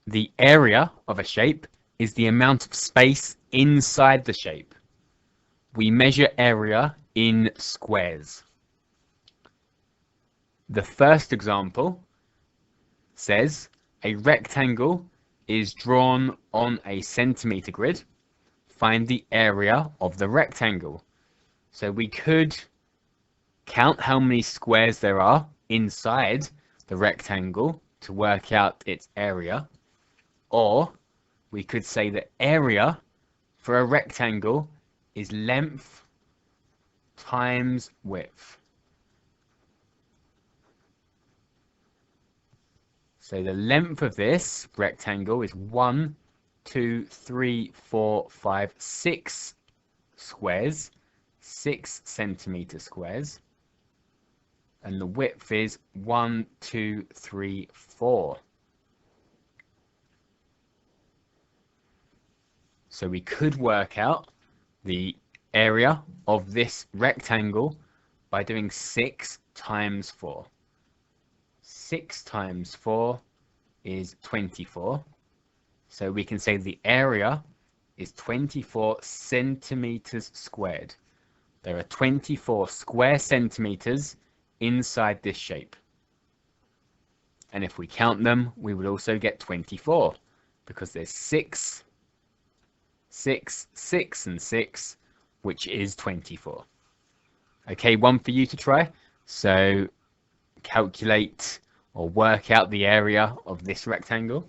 the area of a shape is the amount of space inside the shape. We measure area in squares. The first example says a rectangle is drawn on a centimeter grid. Find the area of the rectangle. So we could count how many squares there are inside the rectangle to work out its area, or we could say the area for a rectangle is length times width. So the length of this rectangle is 1, 2, 3, 4, 5, 6 squares, 6 centimeter squares, and the width is 1, 2, 3, 4. So we could work out the area of this rectangle by doing 6 times 4. 6 times 4 is 24. So we can say the area is 24 centimeters squared. There are 24 square centimeters inside this shape. And if we count them, we would also get 24 because there's 6, 6, 6, and 6, which is 24. Okay, one for you to try. So calculate or work out the area of this rectangle.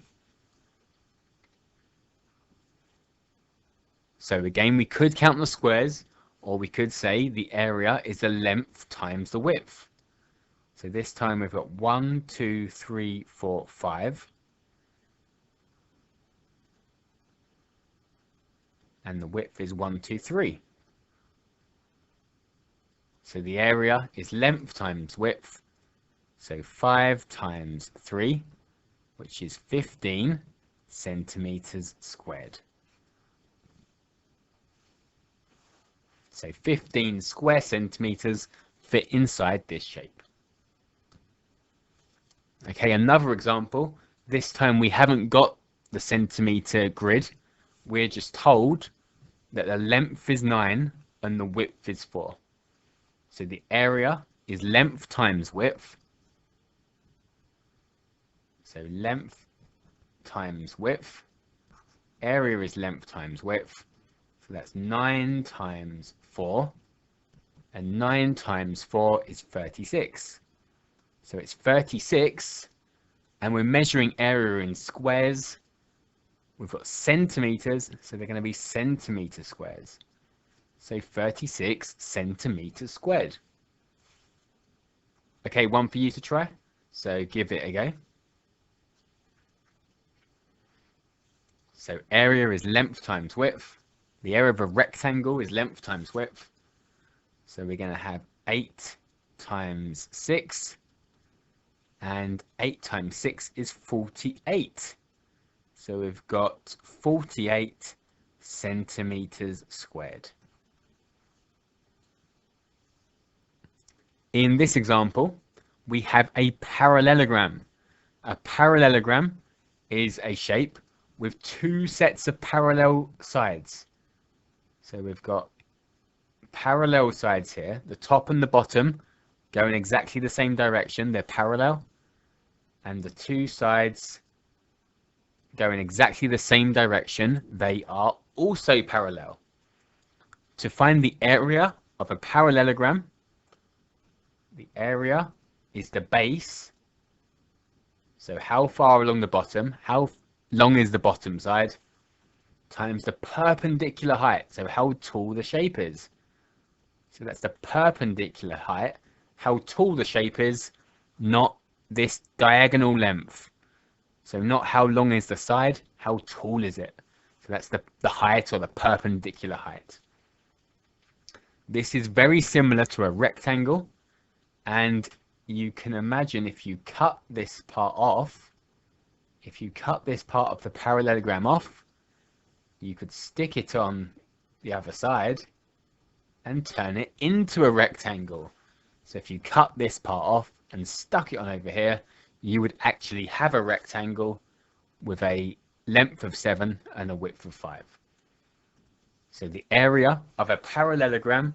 So again, we could count the squares, or we could say the area is the length times the width. So this time we've got 1, 2, 3, 4, 5. And the width is 1, 2, 3. So the area is length times width. So 5 times 3, which is 15 centimeters squared. So 15 square centimeters fit inside this shape. Okay, another example. This time we haven't got the centimeter grid. We're just told that the length is 9 and the width is 4. So the area is length times width. So length times width. Area is length times width. So that's 9 times 4. And 9 times 4 is 36. So it's 36. And we're measuring area in squares. We've got centimeters, so they're going to be centimeter squares. So 36 centimeters squared. Okay, one for you to try. So give it a go. So area is length times width. The area of a rectangle is length times width. So we're going to have 8 times 6. And 8 times 6 is 48. So we've got 48 centimeters squared. In this example, we have a parallelogram. A parallelogram is a shape with 2 sets of parallel sides. So we've got parallel sides here, the top and the bottom go in exactly the same direction, they're parallel, and the 2 sides go in exactly the same direction, they are also parallel. To find the area of a parallelogram, the area is the base, so how far along the bottom, how long is the bottom side, times the perpendicular height, so how tall the shape is. So that's the perpendicular height, how tall the shape is, not this diagonal length. So not how long is the side, how tall is it. So that's the height or the perpendicular height. This is very similar to a rectangle, and you can imagine if you cut this part off, if you cut this part of the parallelogram off, you could stick it on the other side and turn it into a rectangle. So if you cut this part off and stuck it on over here, you would actually have a rectangle with a length of 7 and a width of 5. So the area of a parallelogram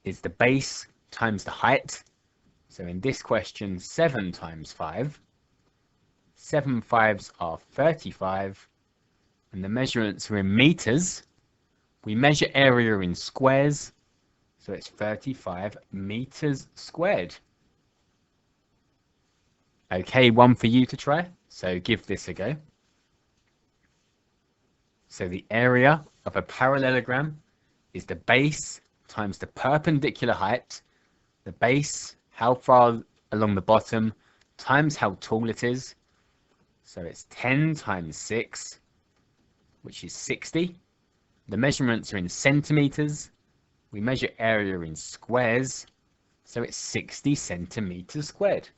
is the base times the height. So in this question, 7 times 5. 7 5s are 35, and the measurements are in meters. We measure area in squares, so it's 35 meters squared. Okay, one for you to try, so give this a go. So the area of a parallelogram is the base times the perpendicular height. The base, how far along the bottom, times how tall it is. So it's 10 times 6, which is 60. The measurements are in centimeters. We measure area in squares, so it's 60 centimeters squared.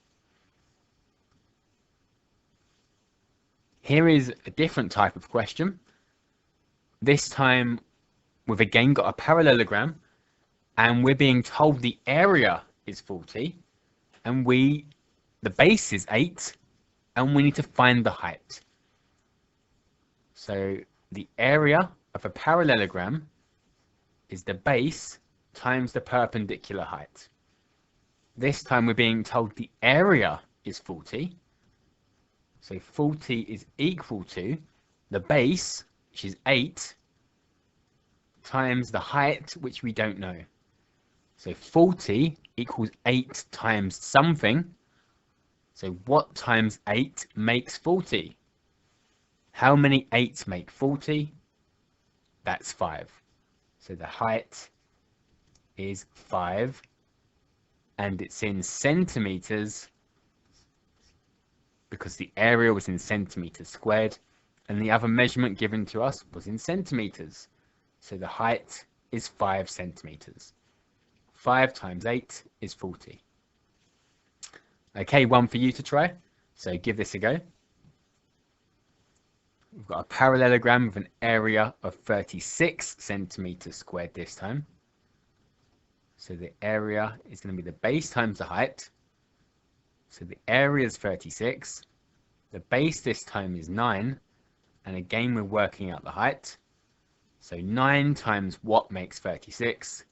Here is a different type of question. This time we've again got a parallelogram, and we're being told the area is 40, and the base is 8, and we need to find the height. So the area of a parallelogram is the base times the perpendicular height. This time we're being told the area is 40. So 40 is equal to the base, which is 8, times the height, which we don't know. So 40 equals 8 times something. So what times 8 makes 40? How many 8s make 40? That's 5. So the height is 5, and it's in centimeters because the area was in centimeters squared, and the other measurement given to us was in centimeters. So the height is 5 centimeters. 5 times 8 is 40. Okay, one for you to try. So give this a go. We've got a parallelogram with an area of 36 centimeters squared this time. So the area is going to be the base times the height. So the area is 36. The base this time is 9. And again, we're working out the height. So 9 times what makes 36?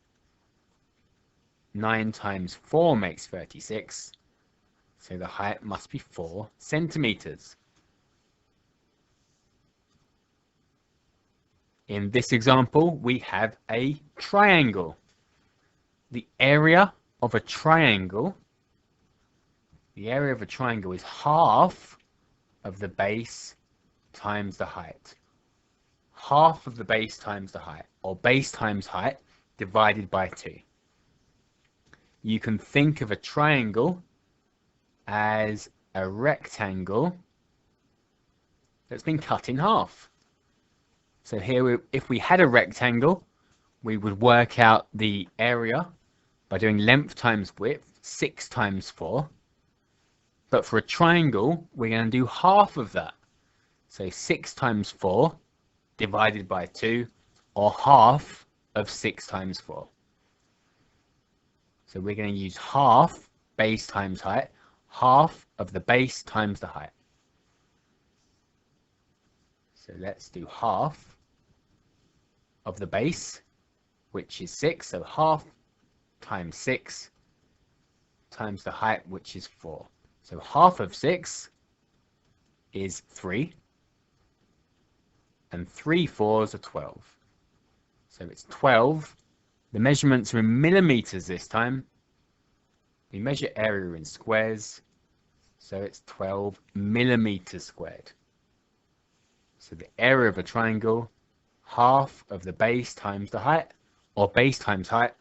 9 times 4 makes 36. So the height must be 4 centimeters. In this example, we have a triangle. The area of a triangle is half of the base times the height. Half of the base times the height, or base times height, divided by 2. You can think of a triangle as a rectangle that's been cut in half. So here, if we had a rectangle, we would work out the area by doing length times width, 6 times 4. But for a triangle, we're going to do half of that. So 6 times 4 divided by 2, or half of 6 times 4. So we're going to use half base times height, half of the base times the height. So let's do half of the base, which is 6, so half times 6 times the height, which is 4. So half of 6 is 3, and 3 4s are 12. So it's 12. The measurements are in millimeters this time. We measure area in squares, so it's 12 millimeters squared. So the area of a triangle, half of the base times the height, or base times height,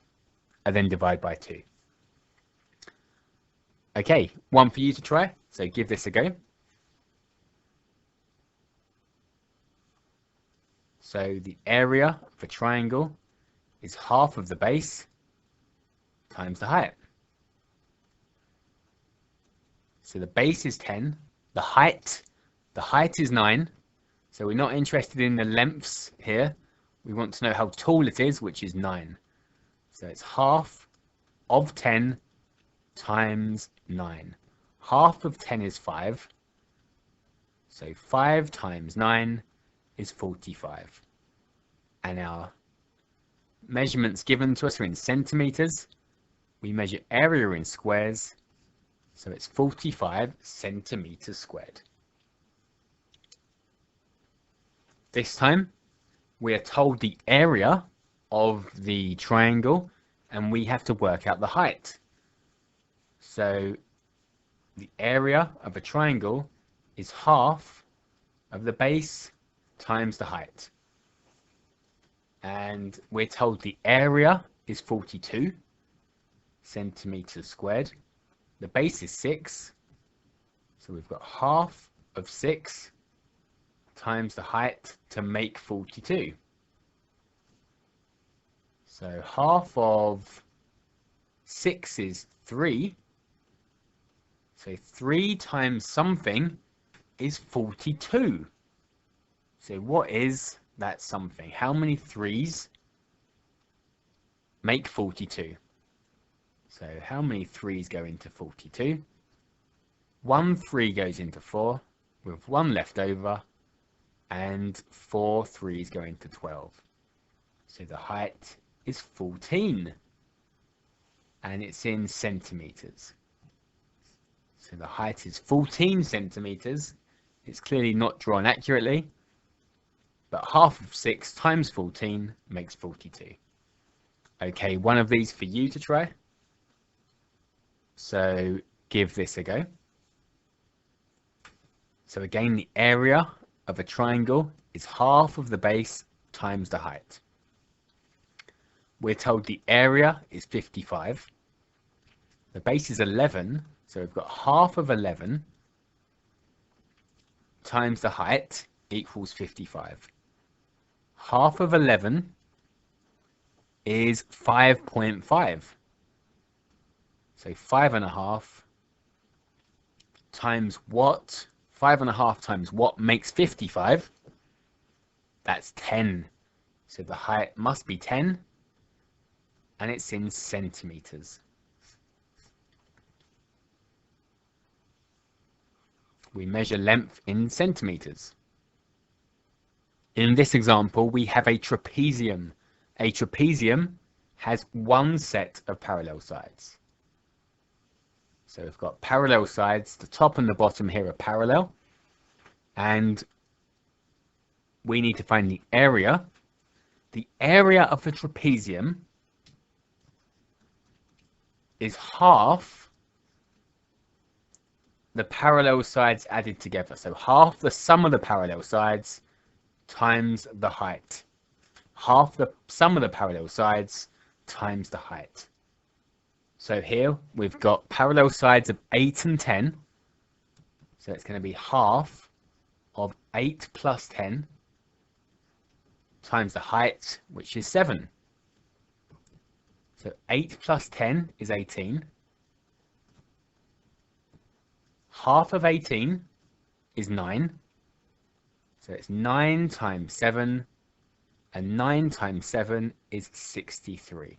and then divide by 2. Okay, one for you to try, so give this a go. So the area of a triangle is half of the base times the height. So the base is 10, the height is 9. So we're not interested in the lengths here. We want to know how tall it is, which is 9. So it's half of 10 times 9. Half of 10 is 5. So 5 times 9 is 45. And our measurements given to us are in centimeters. We measure area in squares, so it's 45 centimeters squared. This time, we are told the area of the triangle, and we have to work out the height. So the area of a triangle is half of the base times the height. And we're told the area is 42 centimeters squared. The base is 6. So we've got half of 6 times the height to make 42. So half of 6 is 3. So 3 times something is 42. So what is that something? How many 3's make 42? So how many 3's go into 42? 1 3 goes into 4, with 1 left over, and 4 3's go into 12. So the height is 14, and it's in centimeters. So the height is 14 centimeters. It's clearly not drawn accurately, but half of 6 times 14 makes 42. Okay, one of these for you to try. So give this a go. So again, the area of a triangle is half of the base times the height. We're told the area is 55. The base is 11, so we've got half of 11 times the height equals 55. Half of 11 is 5.5. So 5.5 times what? 5.5 times what makes 55? That's 10. So the height must be 10, and it's in centimeters. We measure length in centimeters. In this example, we have a trapezium. A trapezium has one set of parallel sides. So we've got parallel sides. The top and the bottom here are parallel. And we need to find the area. The area of the trapezium is half the parallel sides added together. So half the sum of the parallel sides times the height. Half the sum of the parallel sides times the height. So here we've got parallel sides of 8 and 10. So it's going to be half of 8 plus 10 times the height, which is 7. So 8 plus 10 is 18. Half of 18 is 9. So it's 9 times 7. And 9 times 7 is 63.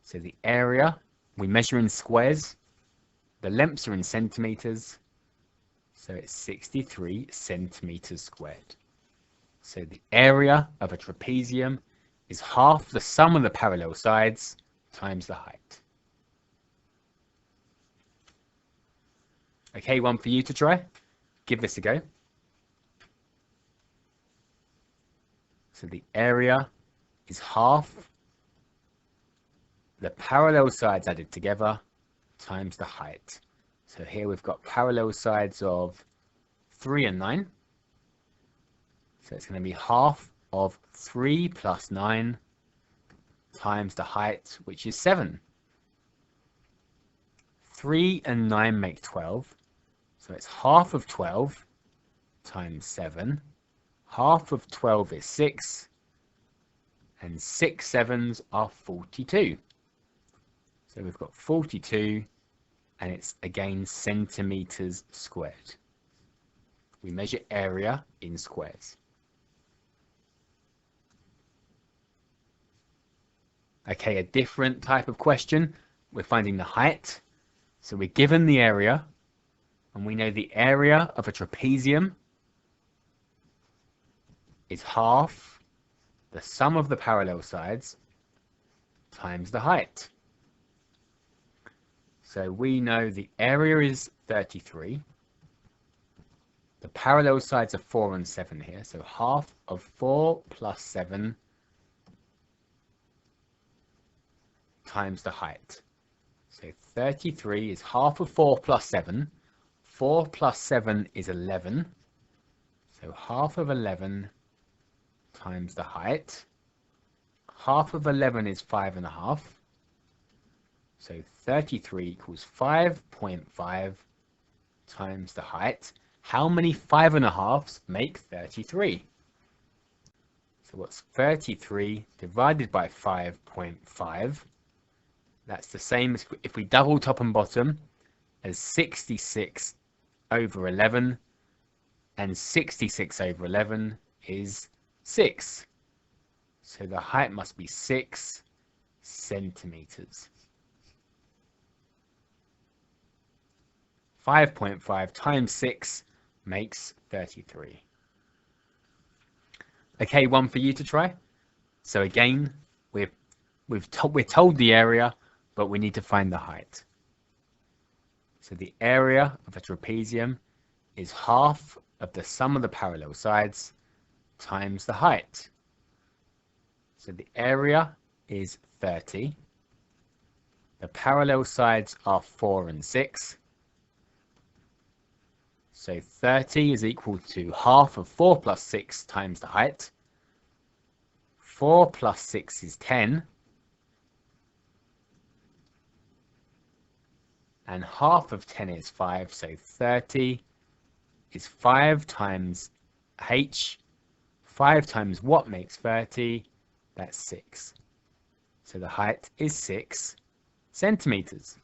So the area, we measure in squares. The lengths are in centimeters. So it's 63 centimeters squared. So the area of a trapezium is half the sum of the parallel sides times the height. Okay, one for you to try. Give this a go. So the area is half the parallel sides added together times the height. So here we've got parallel sides of 3 and 9. So it's going to be half of 3 plus 9 times the height, which is 7. 3 and 9 make 12. So it's half of 12 times 7. Half of 12 is 6. And 6 sevens are 42. So we've got 42, and it's again centimeters squared. We measure area in squares. Okay, a different type of question. We're finding the height. So we're given the area, and we know the area of a trapezium is half the sum of the parallel sides times the height. So we know the area is 33. The parallel sides are 4 and 7 here. So half of 4 plus 7 times the height. So 33 is half of 4 plus 7. 4 plus 7 is 11. So half of 11 times the height. Half of 11 is 5.5. So 33 equals 5.5 times the height. How many 5.5s make 33? So what's 33 divided by 5.5? That's the same as if we double top and bottom as 66 over 11. And 66 over 11 is 6. So the height must be 6 centimeters. 5.5 times 6 makes 33. Okay, one for you to try. So again, we're told the area, but we need to find the height. So the area of a trapezium is half of the sum of the parallel sides times the height. So the area is 30. The parallel sides are 4 and 6. So 30 is equal to half of 4 plus 6 times the height. 4 plus 6 is 10. And half of 10 is 5, so 30 is 5 times h. 5 times what makes 30? That's 6. So the height is 6 centimeters.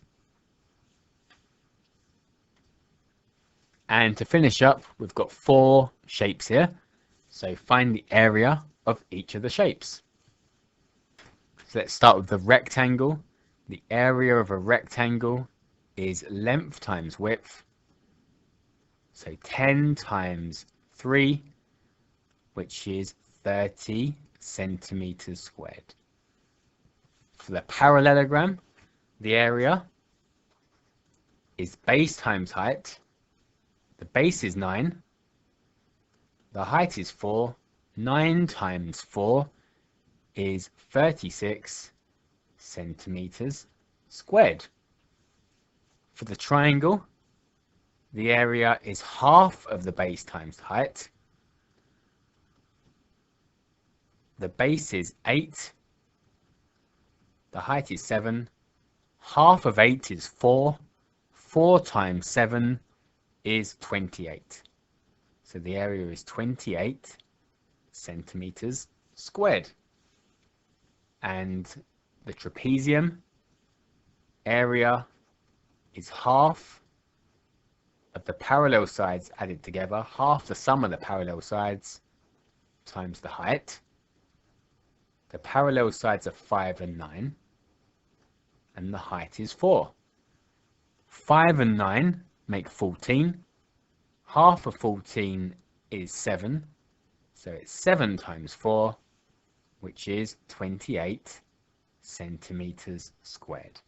And to finish up, we've got 4 shapes here. So find the area of each of the shapes. So let's start with the rectangle. The area of a rectangle is length times width. So 10 times 3, which is 30 centimeters squared. For the parallelogram, the area is base times height. The base is 9. The height is 4. 9 times 4 is 36 centimeters squared. For the triangle, the area is half of the base times the height. The base is 8. The height is 7. Half of 8 is 4. 4 times 7 is 28. So the area is 28 centimeters squared. And the trapezium area is half of the parallel sides added together, half the sum of the parallel sides times the height. The parallel sides are 5 and 9, and the height is 4. 5 and 9 make 14. Half of 14 is 7, so it's 7 times 4, which is 28 centimeters squared.